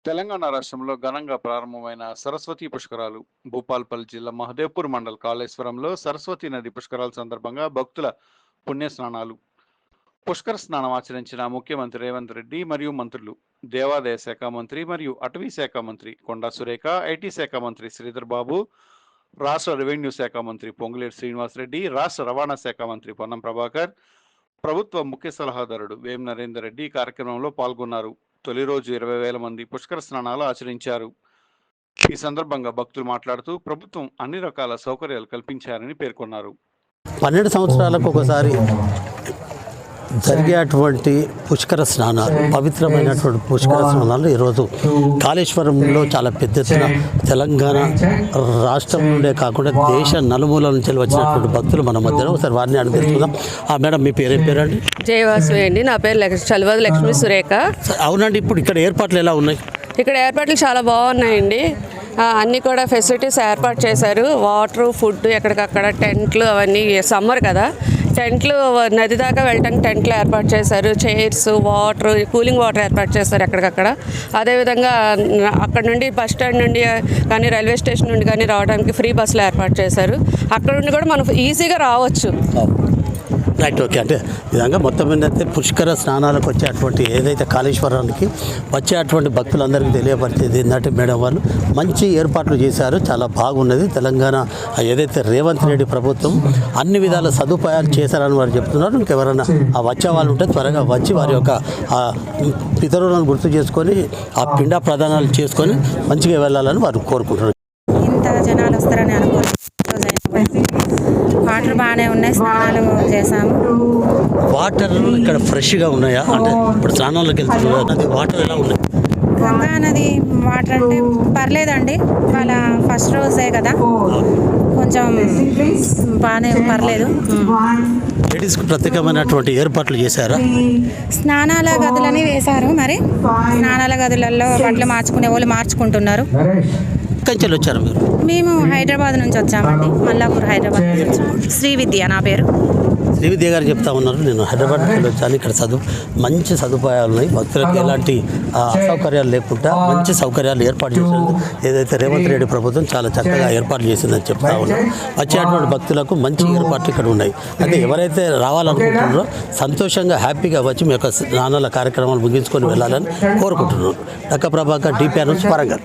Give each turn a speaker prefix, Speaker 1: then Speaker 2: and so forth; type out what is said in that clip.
Speaker 1: తెలంగాణ రాష్ట్రంలో ఘనంగా ప్రారంభమైన సరస్వతి పుష్కరాలు భూపాల్పల్లి జిల్లా మహదేవ్పూర్ మండల్ కాళేశ్వరంలో సరస్వతి నది పుష్కరాల సందర్భంగా భక్తుల పుణ్యస్నానాలు. పుష్కర స్నానం ఆచరించిన ముఖ్యమంత్రి రేవంత్ రెడ్డి మరియు మంత్రులు, దేవాదాయ శాఖ మంత్రి మరియు అటవీ శాఖ మంత్రి కొండా సురేఖ, ఐటీ శాఖ మంత్రి శ్రీధర్ బాబు, రాష్ట్ర రెవెన్యూ శాఖ మంత్రి పొంగులేటి శ్రీనివాసరెడ్డి, రాష్ట్ర రవాణా శాఖ మంత్రి పొన్నం ప్రభాకర్, ప్రభుత్వ ముఖ్య సలహాదారుడు వేం నరేందర్ రెడ్డి కార్యక్రమంలో పాల్గొన్నారు. తొలి రోజు 20,000 మంది పుష్కర స్నానాలు ఆచరించారు. ఈ సందర్భంగా భక్తులు మాట్లాడుతూ ప్రభుత్వం అన్ని రకాల సౌకర్యాలు కల్పించారని పేర్కొన్నారు.
Speaker 2: 12 సంవత్సరాలకు ఒకసారి జరిగేటువంటి పుష్కర స్నానాలు, పవిత్రమైనటువంటి పుష్కర స్నానాలు ఈరోజు కాళేశ్వరంలో చాలా పెద్ద ఎత్తున తెలంగాణ రాష్ట్రం నుండే కాకుండా దేశ నలుమూల నుంచి వచ్చినటువంటి భక్తులు మన మధ్యలో ఒకసారి వారిని అడిగిస్తున్నాం. మేడం, మీ పేరేం పేరండి?
Speaker 3: జయవాసు అండి. నా పేరు చలవది లక్ష్మీ సురేఖ.
Speaker 2: అవునండి, ఇప్పుడు ఇక్కడ ఏర్పాట్లు ఎలా ఉన్నాయి?
Speaker 3: ఇక్కడ ఏర్పాట్లు చాలా బాగున్నాయండి. అన్నీ కూడా ఫెసిలిటీస్ ఏర్పాటు చేశారు. వాటర్, ఫుడ్, ఎక్కడికక్కడ టెంట్లు, అవన్నీ సమ్మర్ కదా, టెంట్లు నది దాకా వెళ్ళడానికి టెంట్లు ఏర్పాటు చేశారు. చైర్స్, వాటర్, కూలింగ్ వాటర్ ఏర్పాటు చేశారు ఎక్కడికక్కడ. అదేవిధంగా అక్కడ నుండి బస్ స్టాండ్ నుండి కానీ రైల్వే స్టేషన్ నుండి కానీ రావడానికి ఫ్రీ బస్సులు ఏర్పాటు చేశారు. అక్కడ నుండి కూడా మనం ఈజీగా రావచ్చు.
Speaker 2: Right, okay. అంటే విధంగా మొత్తం ఏంటంటే పుష్కర స్నానాలకు వచ్చేటువంటి ఏదైతే కాళేశ్వరానికి వచ్చేటువంటి భక్తులందరికీ తెలియపరిచేది ఏంటంటే మేడం వాళ్ళు మంచి ఏర్పాట్లు చేశారు. చాలా బాగున్నది. తెలంగాణ ఏదైతే రేవంత్ రెడ్డి ప్రభుత్వం అన్ని విధాల సదుపాయాలు చేశారని వారు చెప్తున్నారు. ఇంకెవరైనా వచ్చే వాళ్ళు ఉంటే త్వరగా వచ్చి వారి యొక్క పితరులను గుర్తు చేసుకొని ఆ పిండ ప్రదానాలు చేసుకొని మంచిగా వెళ్ళాలని వారు కోరుకుంటున్నారు.
Speaker 4: ఇంత జనాలు వస్తారని అనుకోలేదు. వాటర్ బాగానే ఉన్నాయి, స్నానాలు చేసాము.
Speaker 2: వాటర్ ఇక్కడ ఫ్రెష్గా ఉన్నాయా? అంటే ఇప్పుడు స్నానాలకు వెళ్తున్నారు, అది వాటర్ ఎలా ఉన్నాయి?
Speaker 4: గంగా నది వాటర్ అంటే పర్లేదండి. వాళ్ళ ఫస్ట్ రోజే కదా, కొంచెం బాగానే పర్లేదు.
Speaker 2: లేడీస్కి ప్రత్యేకమైనటువంటి ఏర్పాట్లు చేశారా?
Speaker 4: స్నానాల గదులని వేశారు. మరి స్నానాల గదులలో బట్టలు మార్చుకునే వాళ్ళు మార్చుకుంటున్నారు.
Speaker 2: కంచెలు వచ్చారు మీరు?
Speaker 4: మేము హైదరాబాద్ నుంచి వచ్చామండి, మల్లాపూర్ హైదరాబాద్ నుంచి వచ్చాము. శ్రీవిద్య నా పేరు.
Speaker 2: శ్రీవిద్య గారు చెప్తా ఉన్నారు, నేను హైదరాబాద్ నుంచి వచ్చాను. ఇక్కడ మంచి సదుపాయాలు ఉన్నాయి. భక్తులకు ఎలాంటి అసౌకర్యాలు లేకుండా మంచి సౌకర్యాలు ఏర్పాటు చేసింది. ఏదైతే రేవంత్ రెడ్డి ప్రభుత్వం చాలా చక్కగా ఏర్పాటు చేసిందని చెప్తా ఉన్నారు. వచ్చేటువంటి భక్తులకు మంచి ఏర్పాట్లు ఇక్కడ ఉన్నాయి. అంటే ఎవరైతే రావాలనుకుంటున్నారో సంతోషంగా హ్యాపీగా వచ్చి మీ యొక్క స్నానాల కార్యక్రమాలు ముగించుకొని వెళ్ళాలని కోరుకుంటున్నారు. డక్క ప్రభాకర్, DPR నుంచి వరంగల్.